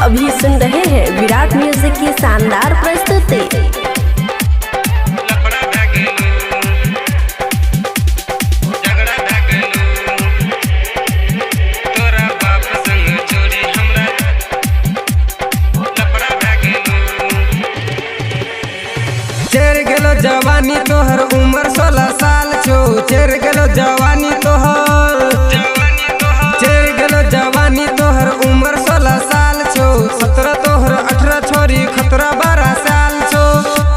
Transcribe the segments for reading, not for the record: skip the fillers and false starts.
अभी सुन रहे हैं विराट म्यूजिक की शानदार प्रस्तुति। चेर गेलो जवानी तोहर उम्र 16 साल छो। चेर गेलो जवानी तोहर चेर गेलो जवानी तोहर उम्र 16 साल छो। 17 तोहर 18 छोरी खतरा 12 साल छो।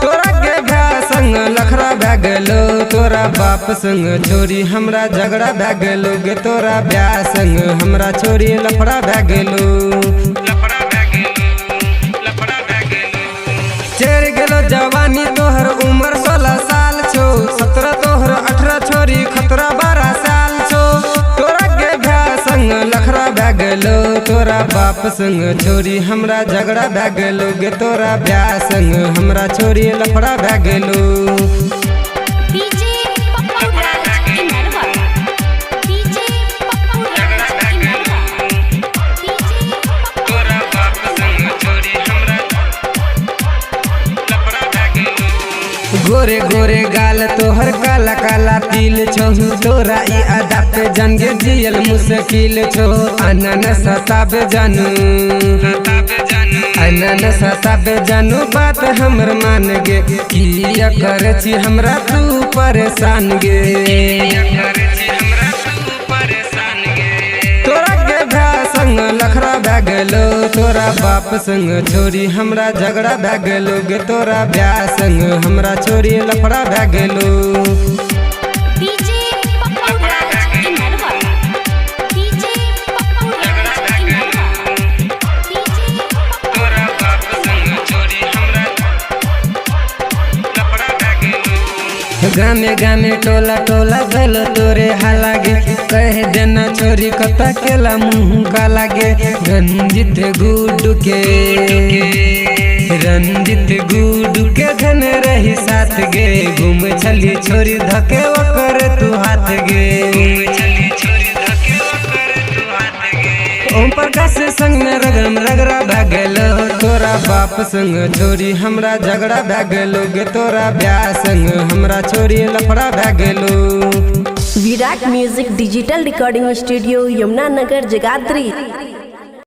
तोरा के भ्या संग लखरा भै गेलो। तोरा बाप संग छोरी हमरा झगड़ा भै गेलो गे। तोरा भ्या संग हमरा छोरी लफड़ा भै गेलो। चेर गेलो जवानी तोहर उम्र 16 साल छो। 17 तोहर 18 छोरी खतरा 12 साल छो। तोरा के भ्या संग लखरा भै गेलो। तोरा बाप संग छोरी हमरा झगड़ा भै गेलो गे। तोरा भ्या संग हमरा छोरी लफड़ा भै गेलो। गोरे गोरे गाल तोहर काला काला तिल छो। तोरा ई अदा पे जनगे जियल मुश्किल छो। अनन सताबे जानू अनन सताबे जानू बात हमर मान गे। किया कर छी हमरा तू परेशान गे। तोरा के भ्या संग लखरा भै गेलो। तोरा बाप संग छोरी हमरा झगड़ा भै गेलो गे। तोरा भ्या संग हमरा छोरी लफड़ा भै गेलो। गामे गामे टोला टोला भेलो तोरे हालागे। कह देना छोरी कता केला मुँह का लागे। रंजित गुड्डू के धन रही साथ गे। घूम छली छोरी धके ओकर तू हाथ गे। ओम प्रकाश संग में रगम रगड़ा भै गेलो। तोरा बाप संग छोरी हमरा झगड़ा भै गेलो गे। तोरा भ्या संग हमरा छोरी लफड़ा भै गेलो। Virat music digital recording studio Yamuna Nagar Jagadhri.